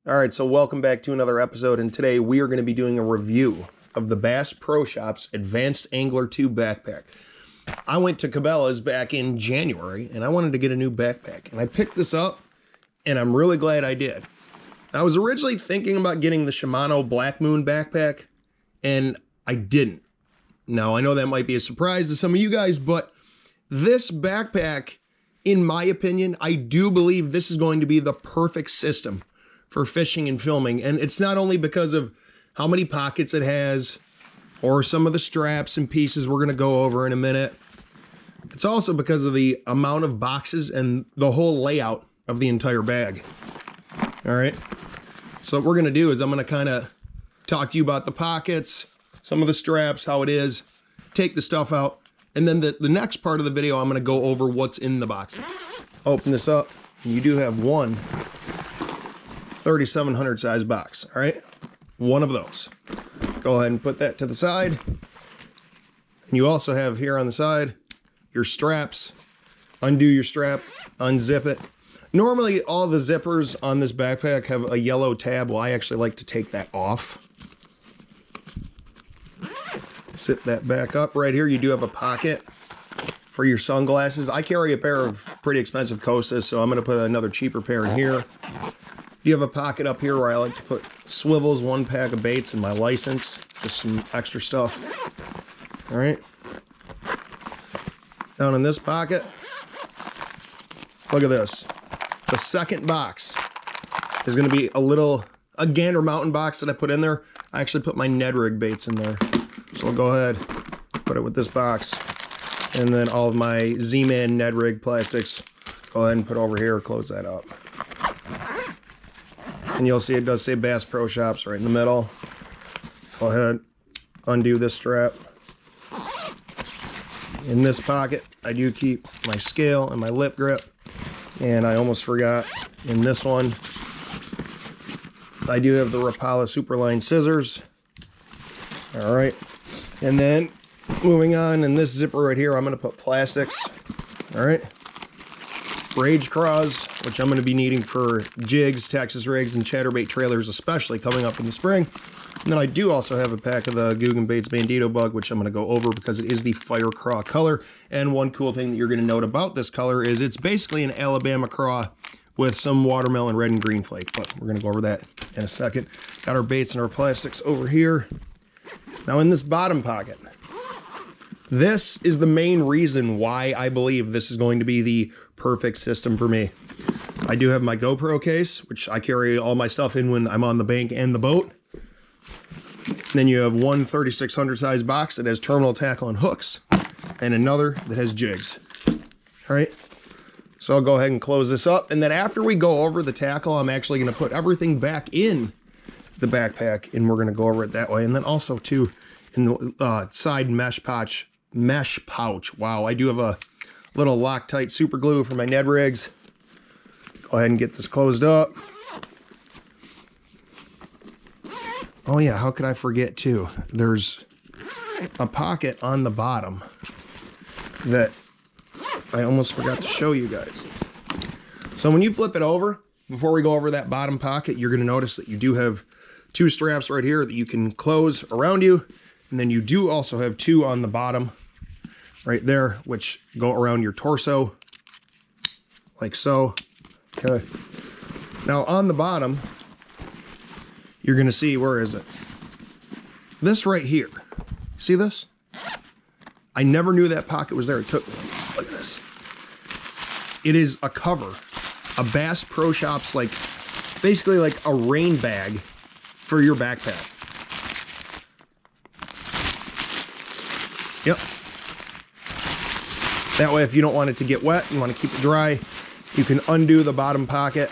All right, so welcome back to another episode, and today we are going to be doing a review of the Bass Pro Shops Advanced Angler 2 backpack. I went to Cabela's back in January, and I wanted to get a new backpack, and I picked this up, and I'm really glad I did. I was originally thinking about getting the Shimano Black Moon backpack, and I didn't. Now, I know that might be a surprise to some of you guys, but this backpack, in my opinion, I do believe this is going to be the perfect system for fishing and filming. And it's not only because of how many pockets it has or some of the straps and pieces we're going to go over in a minute. It's also because of the amount of boxes and the whole layout of the entire bag. All right. So what we're going to do is I'm going to kind of talk to you about the pockets, some of the straps, how it is, take the stuff out. And then the next part of the video, I'm going to go over what's in the box. Open this up. And you do have one 3700 size box, all right? One of those. Go ahead and put that to the side. And you also have here on the side your straps. Undo your strap, unzip it. Normally all the zippers on this backpack have a yellow tab. Well, I actually like to take that off. Sit that back up. Right here you do have a pocket for your sunglasses. I carry a pair of pretty expensive Costas, so I'm going to put another cheaper pair in here. You have a pocket up here where I like to put swivels, one pack of baits, and my license. Just some extra stuff. All right. Down in this pocket, look at this. The second box is going to be a gander mountain box that I put in there. I actually put my Ned rig baits in there. So I'll go ahead, put it with this box. And then all of my Z-Man Ned rig plastics, go ahead and put over here, close that up. And you'll see it does say Bass Pro Shops right in the middle. Go ahead, undo this strap. In this pocket, I do keep my scale and my lip grip. And I almost forgot, in this one, I do have the Rapala Superline scissors. All right, and then moving on, in this zipper right here, I'm gonna put plastics. All right. Rage craws, which I'm going to be needing for jigs, Texas rigs, and chatterbait trailers, especially coming up in the spring. And then I do also have a pack of the Googan Baits Bandito Bug, which I'm going to go over because it is the fire craw color. And one cool thing that you're going to note about this color is it's basically an Alabama craw with some watermelon red and green flake, but we're going to go over that in a second. Got our baits and our plastics over here. Now in this bottom pocket, this is the main reason why I believe this is going to be the perfect system for me. I do have my GoPro case, which I carry all my stuff in when I'm on the bank and the boat. And then you have one 3600 size box that has terminal tackle and hooks, and another that has jigs. All right, so I'll go ahead and close this up. And then after we go over the tackle, I'm actually going to put everything back in the backpack, and we're going to go over it that way. And then also too, in the side mesh pouch. Wow, I do have a little Loctite super glue for my Ned rigs. Go ahead and get this closed up. Oh yeah, how could I forget too? There's a pocket on the bottom that I almost forgot to show you guys. So when you flip it over, before we go over that bottom pocket, you're going to notice that you do have two straps right here that you can close around you. And then you do also have two on the bottom right there, which go around your torso, like so. Okay. Now on the bottom, you're gonna see, where is it? This right here. See this? I never knew that pocket was there. It took me. Look at this. It is a cover, a Bass Pro Shops, like basically like a rain bag for your backpack. Yep. That way, if you don't want it to get wet, you want to keep it dry, you can undo the bottom pocket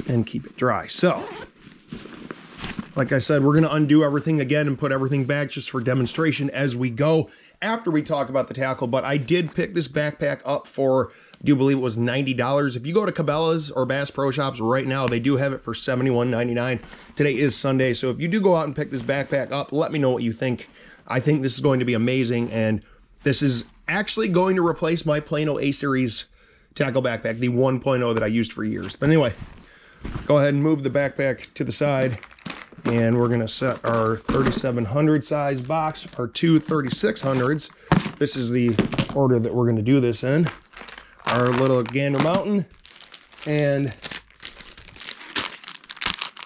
and keep it dry. So, like I said, we're going to undo everything again and put everything back just for demonstration as we go after we talk about the tackle. But I did pick this backpack up for, I do believe it was $90. If you go to Cabela's or Bass Pro Shops right now, they do have it for $71.99. Today is Sunday, so if you do go out and pick this backpack up, let me know what you think. I think this is going to be amazing, and this is actually going to replace my Plano A-Series tackle backpack, the 1.0 that I used for years. But anyway, go ahead and move the backpack to the side, and we're gonna set our 3700 size box, our two 3600s. This is the order that we're gonna do this in. Our little Gander Mountain and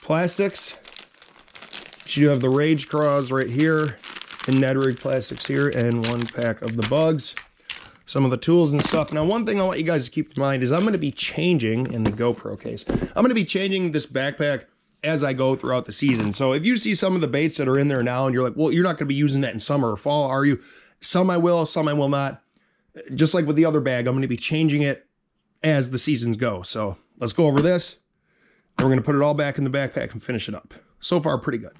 plastics. You have the Rage Craws right here, and Ned Rig plastics here, and one pack of the bugs. Some of the tools and stuff. Now, one thing I want you guys to keep in mind is I'm going to be changing in the GoPro case. I'm going to be changing this backpack as I go throughout the season. So if you see some of the baits that are in there now and you're like, well, you're not going to be using that in summer or fall, are you? Some I will, some I will not. Just like with the other bag, I'm going to be changing it as the seasons go. So let's go over this. And we're going to put it all back in the backpack and finish it up. So far, pretty good.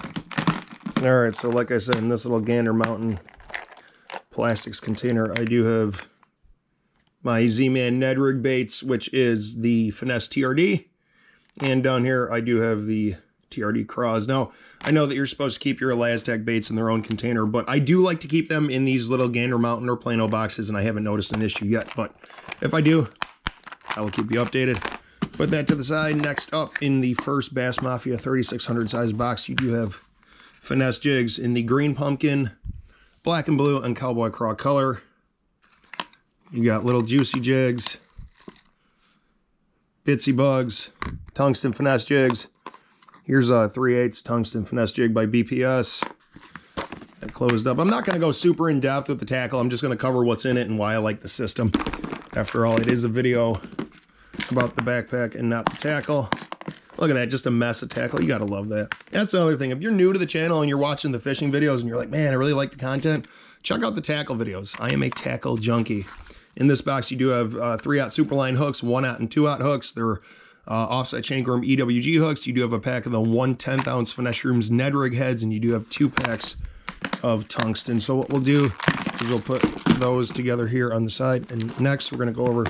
All right, so like I said, in this little Gander Mountain plastics container, I do have my Z-Man Ned Rig baits, which is the Finesse TRD. And down here, I do have the TRD Craws. Now, I know that you're supposed to keep your Elastec baits in their own container, but I do like to keep them in these little Gander Mountain or Plano boxes, and I haven't noticed an issue yet. But if I do, I will keep you updated. Put that to the side. Next up, in the first Bass Mafia 3600 size box, you do have Finesse jigs in the green pumpkin, black and blue, and cowboy craw color. You got little juicy jigs, bitsy bugs, tungsten finesse jigs. Here's a 3/8 tungsten finesse jig by BPS. That closed up. I'm not going to go super in depth with the tackle. I'm just going to cover what's in it and why I like the system. After all, it is a video about the backpack and not the tackle. Look at that, just a mess of tackle. You gotta love that. That's the other thing. If you're new to the channel and you're watching the fishing videos and you're like, man, I really like the content, check out the tackle videos. I am a tackle junkie. In this box, you do have 3/0 Superline hooks, 1/0 and 2/0 hooks. They're offset chain groom EWG hooks. You do have a pack of the 1/10 ounce Finesse Rooms Ned Rig heads, and you do have 2 packs of tungsten. So what we'll do is we'll put those together here on the side. And next, we're gonna go over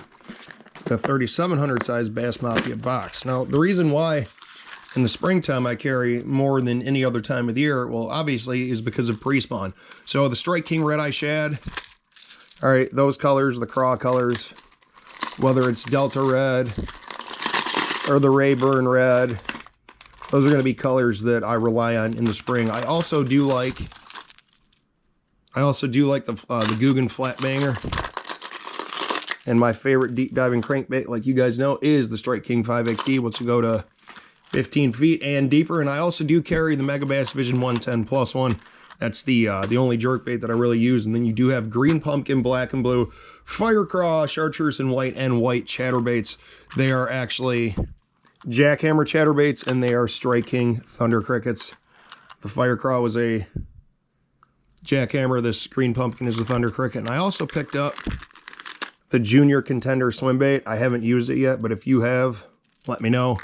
the 3700 size Bass Mafia box. Now, the reason why in the springtime I carry more than any other time of the year, well, obviously, is because of pre-spawn. So the Strike King Red Eye Shad, all right, those colors, the craw colors, whether it's Delta Red or the Rayburn Red, those are going to be colors that I rely on in the spring. I also do like the Guggen Flat Banger. And my favorite deep diving crankbait, like you guys know, is the Strike King 5XD, which will go to 15 feet and deeper. And I also do carry the Megabass Vision 110+1. That's the only jerkbait that I really use. And then you do have green pumpkin, black and blue, fire craw, chartreuse and white chatterbaits. They are actually jackhammer chatterbaits, and they are Strike King Thunder Crickets. The fire craw was a jackhammer. This green pumpkin is a Thunder Cricket. And I also picked up the Junior Contender swim bait. I haven't used it yet, but if you have, let me know.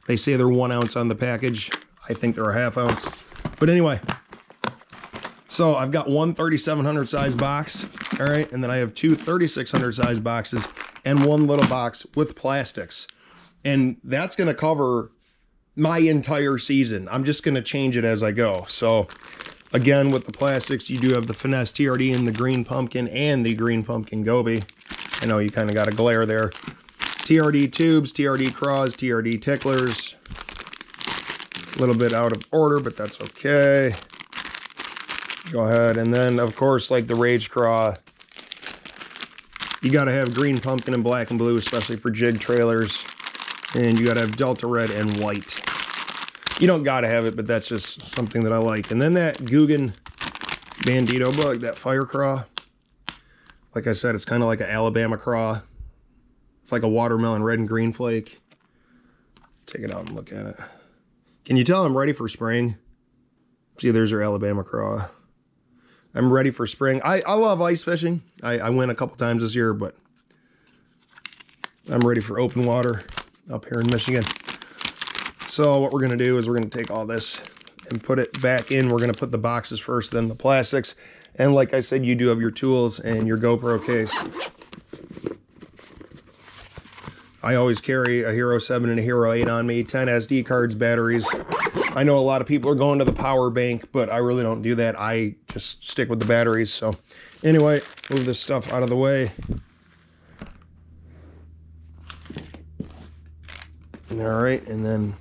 They say they're 1 ounce on the package. I think they're a 1/2 ounce. But anyway, so I've got one 3700 size box, all right, and then I have 2 3600 size boxes and one little box with plastics. And that's going to cover my entire season. I'm just going to change it as I go. So again, with the plastics, you do have the Finesse TRD in the green pumpkin and the green pumpkin goby. I know you kind of got a glare there. TRD tubes, TRD craws, TRD ticklers. A little bit out of order, but that's okay. Go ahead. And then, of course, like the Rage Craw, you got to have green pumpkin and black and blue, especially for jig trailers. And you got to have Delta Red and white. You don't got to have it, but that's just something that I like. And then that Guggen Bandito bug, that fire craw. Like I said, it's kind of like an Alabama craw. It's like a watermelon red and green flake. Take it out and look at it. Can you tell I'm ready for spring? See, there's our Alabama craw. I'm ready for spring. I love ice fishing. I went a couple times this year, but I'm ready for open water up here in Michigan. So what we're going to do is we're going to take all this and put it back in. We're going to put the boxes first, then the plastics. And like I said, you do have your tools and your GoPro case. I always carry a Hero 7 and a Hero 8 on me, 10 SD cards, batteries. I know a lot of people are going to the power bank, but I really don't do that. I just stick with the batteries. So anyway, move this stuff out of the way. All right, and then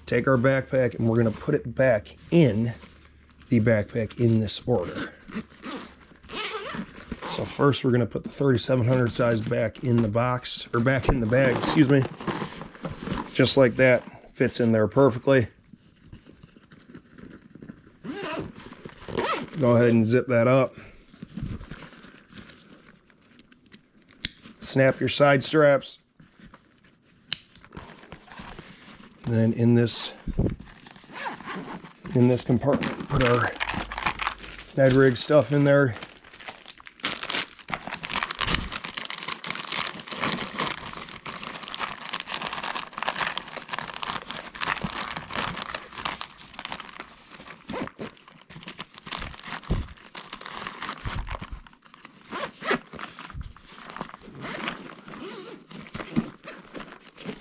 take our backpack and we're gonna put it back in the backpack in this order. So first we're gonna put the 3700 size back in the box, or back in the bag, excuse me. Just like that, fits in there perfectly. Go ahead and zip that up. Snap your side straps. And then in this compartment, put our Ned rig stuff in there.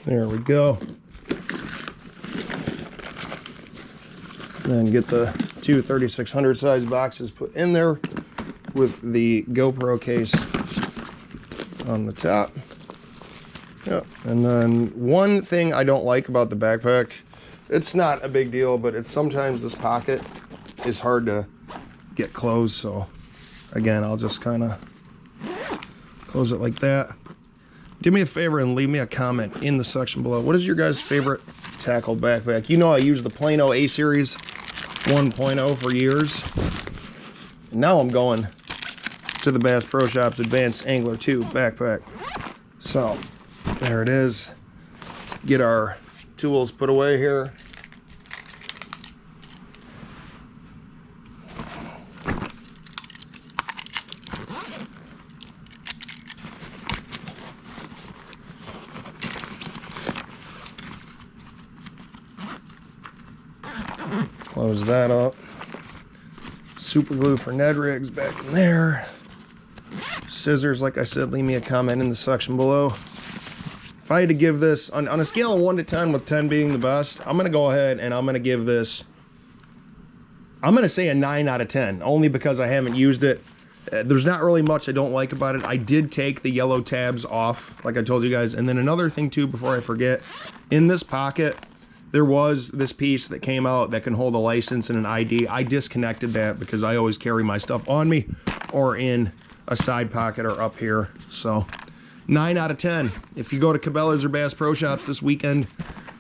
There we go. Then get the two 3600 size boxes put in there with the GoPro case on the top. Yep. And then one thing I don't like about the backpack, it's not a big deal, but it's sometimes this pocket is hard to get closed. So again, I'll just kind of close it like that. Do me a favor and leave me a comment in the section below. What is your guys' favorite tackle backpack? You know I use the Plano A-Series 1.0 for years. And now I'm going to the Bass Pro Shops Advanced Angler 2 backpack. So, there it is. Get our tools put away here. Close that up. Super glue for Ned rigs back in there. Scissors, like I said, leave me a comment in the section below. If I had to give this, on a scale of 1 to 10, with 10 being the best, I'm going to go ahead and I'm going to give this, I'm going to say a 9 out of 10, only because I haven't used it. There's not really much I don't like about it. I did take the yellow tabs off, like I told you guys. And then another thing too, before I forget, in this pocket, there was this piece that came out that can hold a license and an ID. I disconnected that because I always carry my stuff on me or in a side pocket or up here. So 9 out of 10. If you go to Cabela's or Bass Pro Shops this weekend,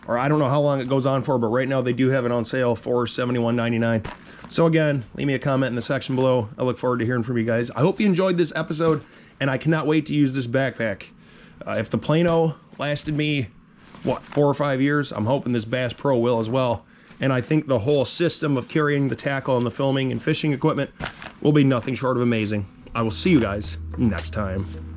or I don't know how long it goes on for, but right now they do have it on sale for $71.99. So again, leave me a comment in the section below. I look forward to hearing from you guys. I hope you enjoyed this episode, and I cannot wait to use this backpack. If the Plano lasted me, what, 4 or 5 years, I'm hoping this Bass Pro will as well. And I think the whole system of carrying the tackle and the filming and fishing equipment will be nothing short of amazing. I will see you guys next time.